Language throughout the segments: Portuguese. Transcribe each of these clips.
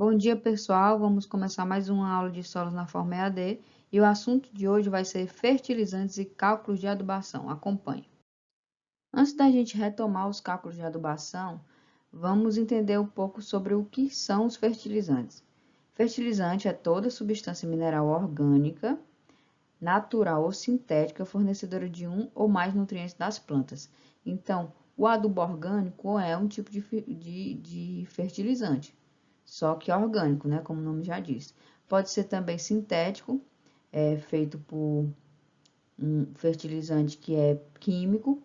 Bom dia, pessoal. Vamos começar mais uma aula de solos na forma EAD e o assunto de hoje vai ser fertilizantes e cálculos de adubação. Acompanhe. Antes da gente retomar os cálculos de adubação, vamos entender um pouco sobre o que são os fertilizantes. Fertilizante é toda substância mineral orgânica, natural ou sintética fornecedora de um ou mais nutrientes das plantas. Então, o adubo orgânico é um tipo de fertilizante, só que orgânico, né, como o nome já diz. Pode ser também sintético, feito por um fertilizante que é químico,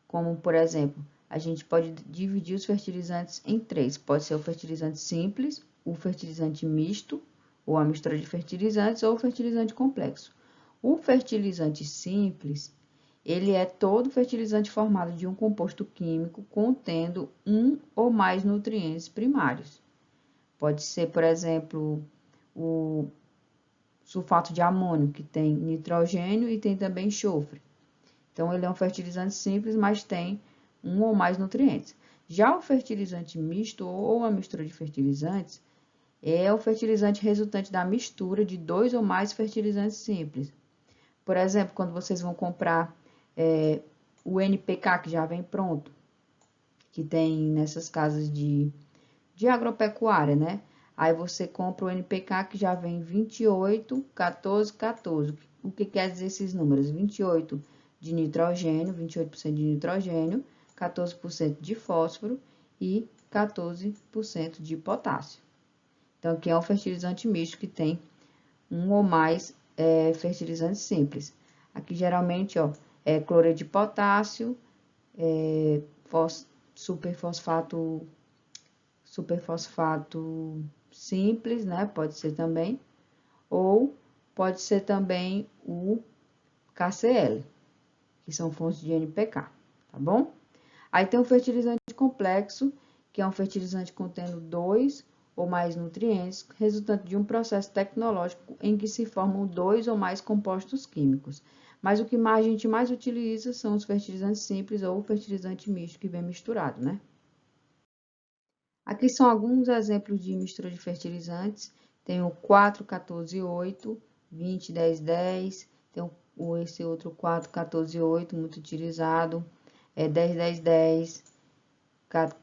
como, por exemplo, a gente pode dividir os fertilizantes em três. Pode ser o fertilizante simples, o fertilizante misto, ou a mistura de fertilizantes, ou o fertilizante complexo. O fertilizante simples, ele é todo fertilizante formado de um composto químico contendo um ou mais nutrientes primários. Pode ser, por exemplo, o sulfato de amônio, que tem nitrogênio e tem também enxofre. Então, ele é um fertilizante simples, mas tem um ou mais nutrientes. Já o fertilizante misto ou a mistura de fertilizantes é o fertilizante resultante da mistura de dois ou mais fertilizantes simples. Por exemplo, quando vocês vão comprar o NPK, que já vem pronto, que tem nessas casas de agropecuária, né? Aí você compra o NPK que já vem 28, 14, 14. O que quer dizer esses números? 28 de nitrogênio, 28% de nitrogênio, 14% de fósforo e 14% de potássio. Então, aqui é um fertilizante misto que tem um ou mais fertilizantes simples. Aqui, geralmente, ó, é cloreto de potássio, superfosfato simples, né? Pode ser também. Ou pode ser também o KCl, que são fontes de NPK, tá bom? Aí tem o fertilizante complexo, que é um fertilizante contendo dois ou mais nutrientes, resultante de um processo tecnológico em que se formam dois ou mais compostos químicos. Mas o que a gente mais utiliza são os fertilizantes simples ou o fertilizante misto, que vem misturado, né? Aqui são alguns exemplos de mistura de fertilizantes. Tem o 4, 14, 8, 20, 10, 10. Tem esse outro 4, 14, 8, muito utilizado. 10, 10, 10,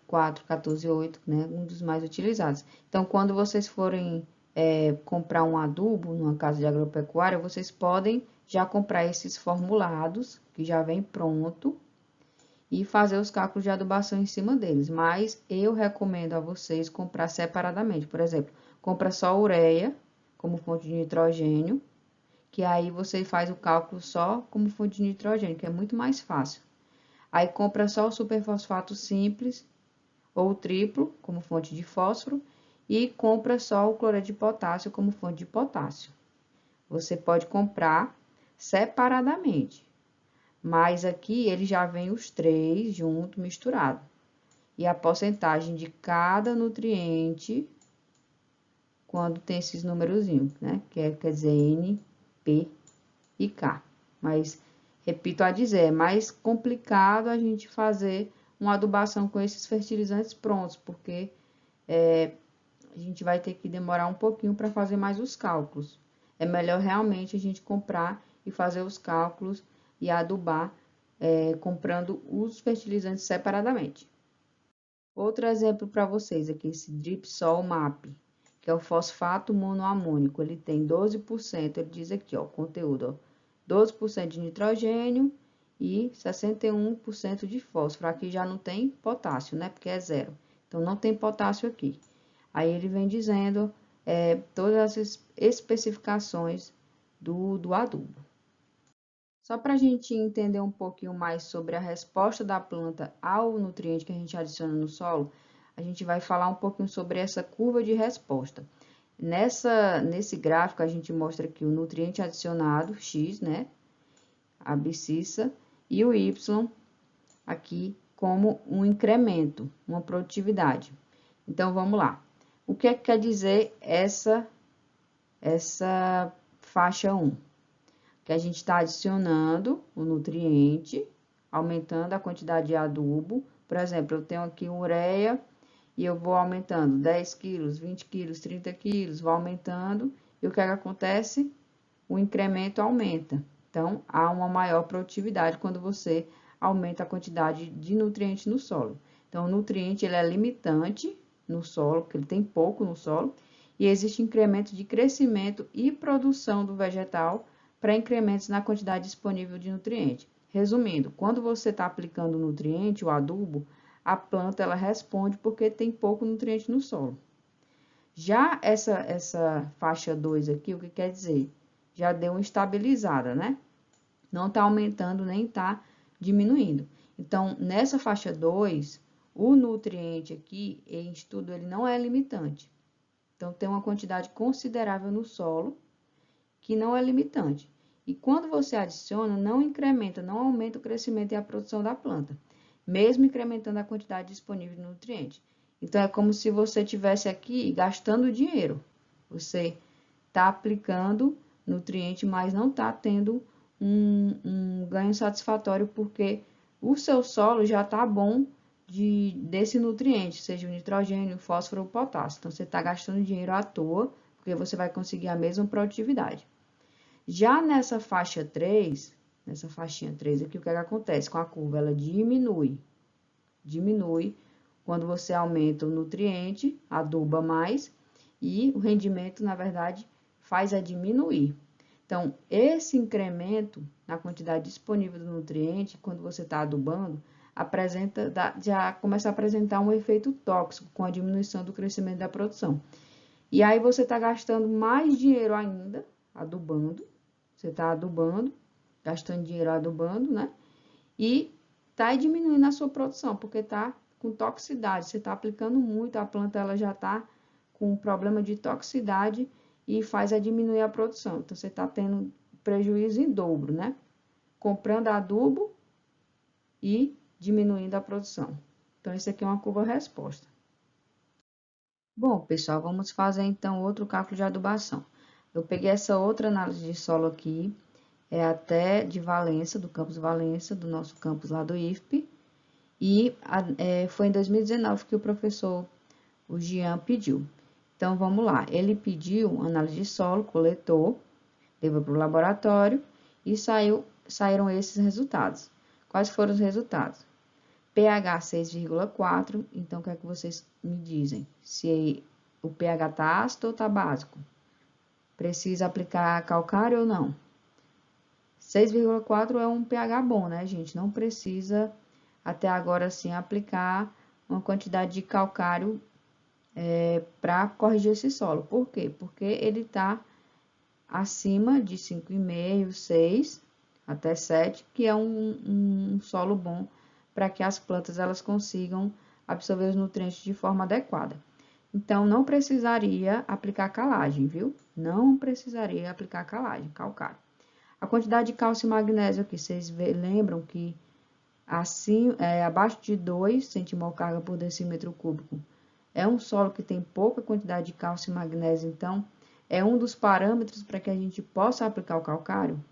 4, 14, 8, né? Um dos mais utilizados. Então, quando vocês forem comprar um adubo numa casa de agropecuária, vocês podem já comprar esses formulados, que já vem pronto, e fazer os cálculos de adubação em cima deles. Mas eu recomendo a vocês comprar separadamente. Por exemplo, compra só ureia como fonte de nitrogênio, que aí você faz o cálculo só como fonte de nitrogênio, que é muito mais fácil. Aí compra só o superfosfato simples ou triplo como fonte de fósforo e compra só o cloreto de potássio como fonte de potássio. Você pode comprar separadamente. Mas aqui ele já vem os três junto, misturado. E a porcentagem de cada nutriente, quando tem esses numerozinhos, né? Quer dizer N, P e K. Mas, repito a dizer, é mais complicado a gente fazer uma adubação com esses fertilizantes prontos, porque a gente vai ter que demorar um pouquinho para fazer mais os cálculos. É melhor realmente a gente comprar e fazer os cálculos e adubar comprando os fertilizantes separadamente. Outro exemplo para vocês aqui, esse Dripsol MAP, que é o fosfato monoamônico. Ele tem 12%, ele diz aqui, ó, conteúdo, ó, 12% de nitrogênio e 61% de fósforo. Aqui já não tem potássio, né, porque é zero. Então, não tem potássio aqui. Aí, ele vem dizendo todas as especificações do adubo. Só para a gente entender um pouquinho mais sobre a resposta da planta ao nutriente que a gente adiciona no solo, a gente vai falar um pouquinho sobre essa curva de resposta. Nesse gráfico, a gente mostra aqui o nutriente adicionado, X, né? A abscissa, e o Y aqui como um incremento, uma produtividade. Então, vamos lá. O que é que quer dizer essa faixa 1? Que a gente está adicionando o nutriente, aumentando a quantidade de adubo. Por exemplo, eu tenho aqui ureia e eu vou aumentando 10 quilos, 20 quilos, 30 quilos, vou aumentando, e o que acontece? O incremento aumenta. Então, há uma maior produtividade quando você aumenta a quantidade de nutrientes no solo. Então, o nutriente ele é limitante no solo, porque ele tem pouco no solo, e existe incremento de crescimento e produção do vegetal para incrementos na quantidade disponível de nutriente. Resumindo, quando você está aplicando o nutriente, o adubo, a planta ela responde porque tem pouco nutriente no solo. Já essa faixa 2 aqui, o que quer dizer? Já deu uma estabilizada, né? Não está aumentando nem está diminuindo. Então, nessa faixa 2, o nutriente aqui, em estudo, ele não é limitante. Então, tem uma quantidade considerável no solo que não é limitante. E quando você adiciona, não incrementa, não aumenta o crescimento e a produção da planta, mesmo incrementando a quantidade disponível de nutriente. Então, é como se você tivesse aqui gastando dinheiro. Você está aplicando nutriente, mas não está tendo um ganho satisfatório, porque o seu solo já está bom desse nutriente, seja o nitrogênio, o fósforo ou o potássio. Então, você está gastando dinheiro à toa, porque você vai conseguir a mesma produtividade. Já nessa faixa 3, nessa faixinha 3 aqui, o que acontece com a curva? Ela diminui quando você aumenta o nutriente, aduba mais, e o rendimento, na verdade, faz a diminuir. Então, esse incremento na quantidade disponível do nutriente, quando você está adubando, já começa a apresentar um efeito tóxico com a diminuição do crescimento da produção. E aí você está gastando mais dinheiro ainda, adubando, você está adubando, gastando dinheiro adubando, né? E está diminuindo a sua produção, porque está com toxicidade. Você está aplicando muito, a planta ela já está com um problema de toxicidade e faz a diminuir a produção. Então, você está tendo prejuízo em dobro, né? Comprando adubo e diminuindo a produção. Então, isso aqui é uma curva-resposta. Bom, pessoal, vamos fazer então outro cálculo de adubação. Eu peguei essa outra análise de solo aqui, até de Valença, do campus Valença, do nosso campus lá do IFP, e foi em 2019 que o professor, o Jean, pediu. Então, vamos lá. Ele pediu análise de solo, coletou, levou para o laboratório e saíram esses resultados. Quais foram os resultados? pH 6,4, então o que é que vocês me dizem? Se o pH está ácido ou está básico? Precisa aplicar calcário ou não? 6,4 é um pH bom, né, gente? Não precisa, até agora, sim, aplicar uma quantidade de calcário para corrigir esse solo. Por quê? Porque ele está acima de 5,5, 6, até 7, que é um solo bom para que as plantas elas consigam absorver os nutrientes de forma adequada. Então, não precisaria aplicar calagem, viu? Não precisaria aplicar calagem, calcário. A quantidade de cálcio e magnésio aqui, vocês lembram que assim, abaixo de 2 centimol/carga por decímetro cúbico é um solo que tem pouca quantidade de cálcio e magnésio, então é um dos parâmetros para que a gente possa aplicar o calcário?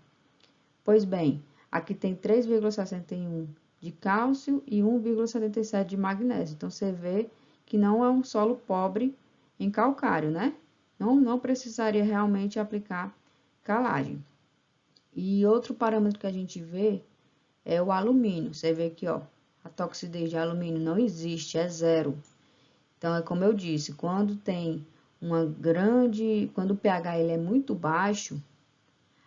Pois bem, aqui tem 3,61 de cálcio e 1,77 de magnésio. Então, você vê que não é um solo pobre em calcário, né? Não precisaria realmente aplicar calagem. E outro parâmetro que a gente vê é o alumínio. Você vê aqui, ó, a toxidez de alumínio não existe, é zero. Então, é como eu disse, quando tem quando o pH ele é muito baixo,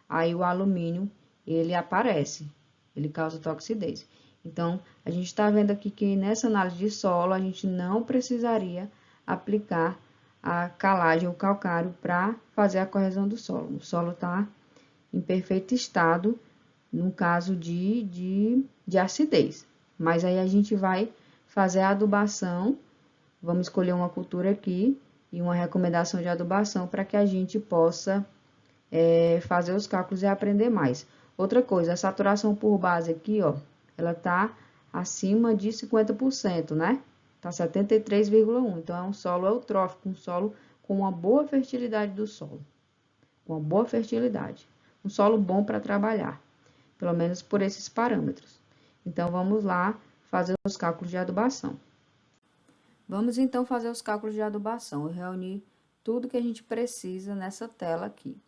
aí o alumínio, ele aparece, ele causa toxidez. Então, a gente está vendo aqui que nessa análise de solo, a gente não precisaria aplicar a calagem, o calcário, para fazer a correção do solo. O solo está em perfeito estado, no caso de acidez. Mas aí a gente vai fazer a adubação, vamos escolher uma cultura aqui e uma recomendação de adubação para que a gente possa fazer os cálculos e aprender mais. Outra coisa, a saturação por base aqui, ó, ela tá acima de 50%, né? Tá 73,1. Então, é um solo eutrófico, um solo com uma boa fertilidade do solo. Com uma boa fertilidade. Um solo bom para trabalhar, pelo menos por esses parâmetros. Então, vamos lá fazer os cálculos de adubação. Vamos então fazer os cálculos de adubação. Eu reuni tudo que a gente precisa nessa tela aqui.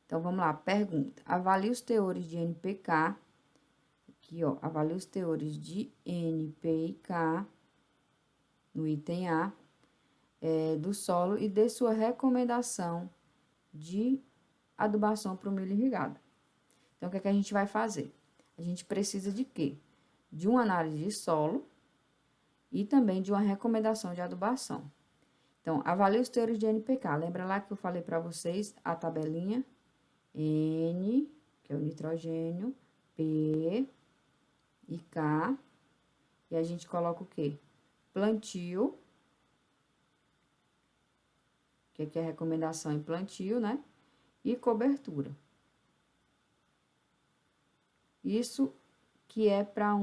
Então, vamos lá, pergunta. Avalie os teores de NPK. Aqui, ó, avalie os teores de NPK no item A do solo e dê sua recomendação de adubação para o milho irrigado. Então, o que é que a gente vai fazer? A gente precisa de quê? De uma análise de solo e também de uma recomendação de adubação. Então, avalie os teores de NPK. Lembra lá que eu falei para vocês a tabelinha? N, que é o nitrogênio, P e K. E a gente coloca o quê? Plantio, que aqui é a recomendação em plantio, né? E cobertura. Isso que é para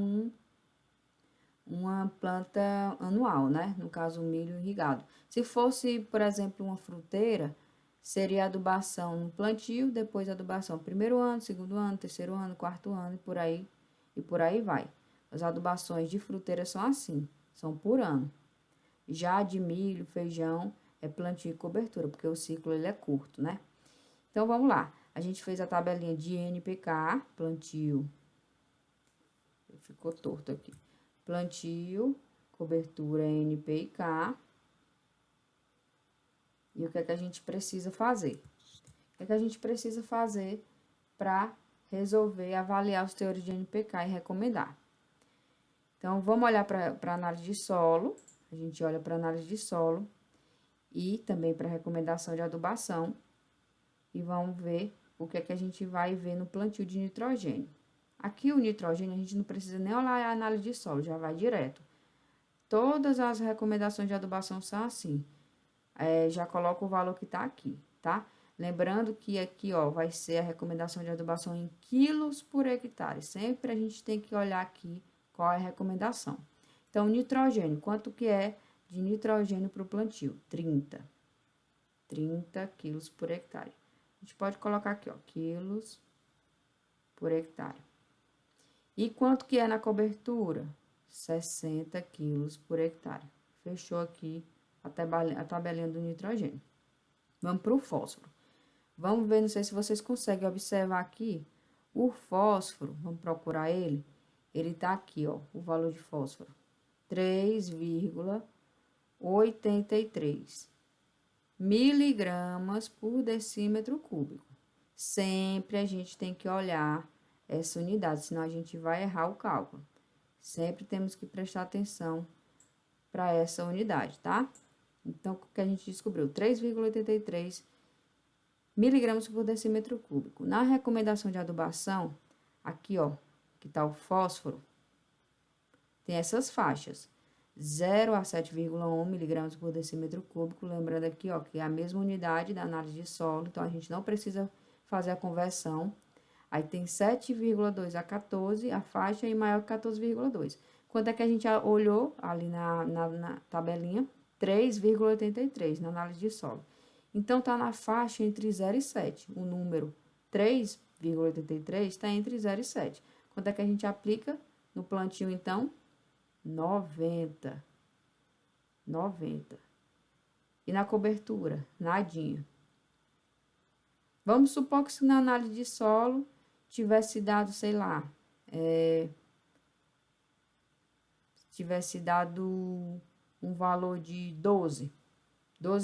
uma planta anual, né? No caso, o milho irrigado. Se fosse, por exemplo, uma fruteira, seria adubação no plantio, depois adubação primeiro ano, segundo ano, terceiro ano, quarto ano e por aí vai. As adubações de fruteira são assim, são por ano. Já de milho, feijão, é plantio e cobertura, porque o ciclo ele é curto, né? Então, vamos lá. A gente fez a tabelinha de NPK, plantio. Ficou torto aqui. Plantio, cobertura NP e K. E o que é que a gente precisa fazer? O que é que a gente precisa fazer para resolver, avaliar os teores de NPK e recomendar? Então, vamos olhar para a análise de solo. A gente olha para a análise de solo e também para a recomendação de adubação. E vamos ver o que é que a gente vai ver no plantio de nitrogênio. Aqui o nitrogênio a gente não precisa nem olhar a análise de solo, já vai direto. Todas as recomendações de adubação são assim. Já coloca o valor que tá aqui, tá? Lembrando que aqui, ó, vai ser a recomendação de adubação em quilos por hectare. Sempre a gente tem que olhar aqui qual é a recomendação. Então, nitrogênio, quanto que é de nitrogênio para o plantio? 30 quilos por hectare. A gente pode colocar aqui, ó, quilos por hectare. E quanto que é na cobertura? 60 quilos por hectare. Fechou aqui a tabelinha do nitrogênio. Vamos para o fósforo. Vamos ver, não sei se vocês conseguem observar aqui, o fósforo, vamos procurar ele. Ele tá aqui, ó, o valor de fósforo. 3,83 miligramas por decímetro cúbico. Sempre a gente tem que olhar essa unidade, senão a gente vai errar o cálculo. Sempre temos que prestar atenção para essa unidade, tá? Então, o que a gente descobriu? 3,83 miligramas por decímetro cúbico. Na recomendação de adubação, aqui, ó, que tá o fósforo, tem essas faixas. 0 a 7,1 miligramas por decímetro cúbico. Lembrando aqui, ó, que é a mesma unidade da análise de solo, então a gente não precisa fazer a conversão. Aí tem 7,2 a 14, a faixa e maior que 14,2. Quanto é que a gente olhou ali na tabelinha? 3,83 na análise de solo. Então, tá na faixa entre 0 e 7. O número 3,83 está entre 0 e 7. Quanto é que a gente aplica no plantio, então? 90. E na cobertura? Nadinha. Vamos supor que se na análise de solo tivesse dado, sei lá, tivesse dado um valor de 12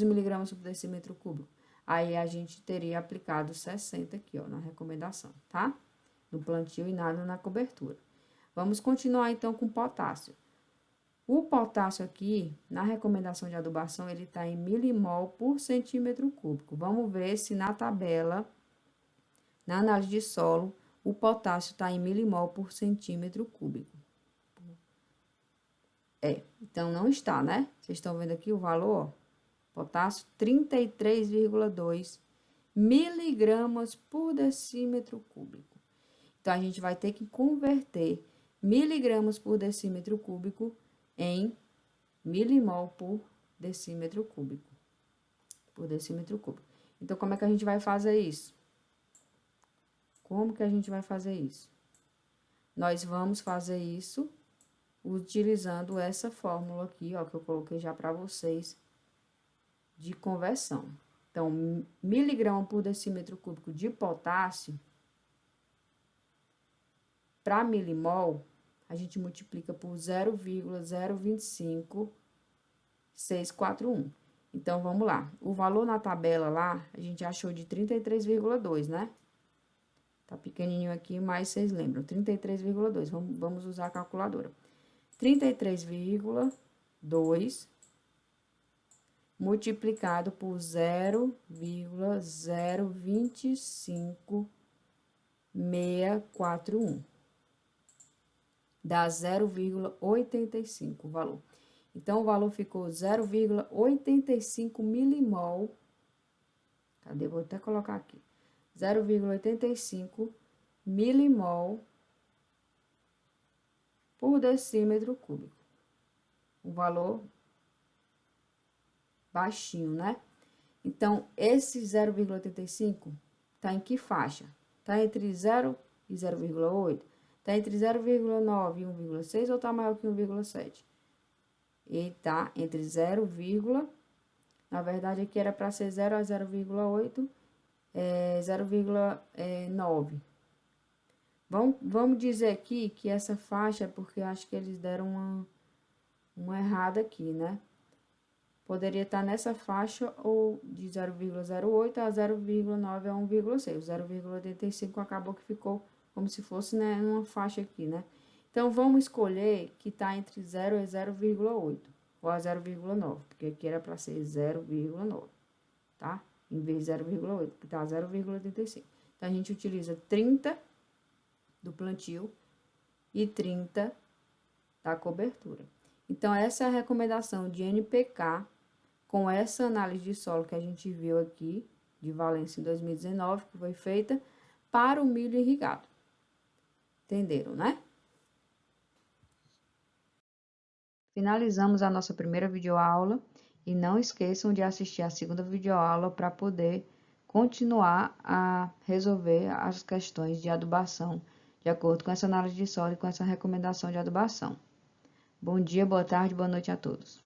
miligramas por decímetro cúbico. Aí a gente teria aplicado 60 aqui, ó, na recomendação, tá? No plantio e nada na cobertura. Vamos continuar então com potássio. O potássio aqui, na recomendação de adubação, ele está em milimol por centímetro cúbico. Vamos ver se na tabela, na análise de solo, o potássio está em milimol por centímetro cúbico. Então não está, né? Vocês estão vendo aqui o valor, ó. Potássio, 33,2 miligramas por decímetro cúbico. Então, a gente vai ter que converter miligramas por decímetro cúbico em milimol por decímetro cúbico. Então, como é que a gente vai fazer isso? Nós vamos fazer isso utilizando essa fórmula aqui, ó, que eu coloquei já para vocês, de conversão. Então, miligrama por decímetro cúbico de potássio, para milimol, a gente multiplica por 0,025641. Então, vamos lá. O valor na tabela lá, a gente achou de 33,2, né? Tá pequenininho aqui, mas vocês lembram, 33,2. Vamos usar a calculadora. 33,2 multiplicado por 0,025641. Dá 0,85 o valor. Então, o valor ficou 0,85 milimol. Cadê? Vou até colocar aqui. 0,85 milimol por decímetro cúbico. Um valor baixinho, né? Então, esse 0,85 tá em que faixa? Tá entre 0 e 0,8? Tá entre 0,9 e 1,6 ou tá maior que 1,7? E tá entre 0, na verdade aqui era para ser 0 a 0,8, 0,9. Vamos dizer aqui que essa faixa, porque acho que eles deram uma errada aqui, né? Poderia estar nessa faixa ou de 0,08 a 0,9 a 1,6. O 0,85 acabou que ficou como se fosse, né, numa faixa aqui, né? Então, vamos escolher que está entre 0 e 0,8 ou a 0,9, porque aqui era para ser 0,9, tá? Em vez de 0,8, que tá 0,85. Então, a gente utiliza 30 do plantio e 30 da cobertura. Então, essa é a recomendação de NPK com essa análise de solo que a gente viu aqui, de Valência em 2019, que foi feita para o milho irrigado. Entenderam, né? Finalizamos a nossa primeira videoaula e não esqueçam de assistir a segunda videoaula para poder continuar a resolver as questões de adubação, de acordo com essa análise de solo e com essa recomendação de adubação. Bom dia, boa tarde, boa noite a todos.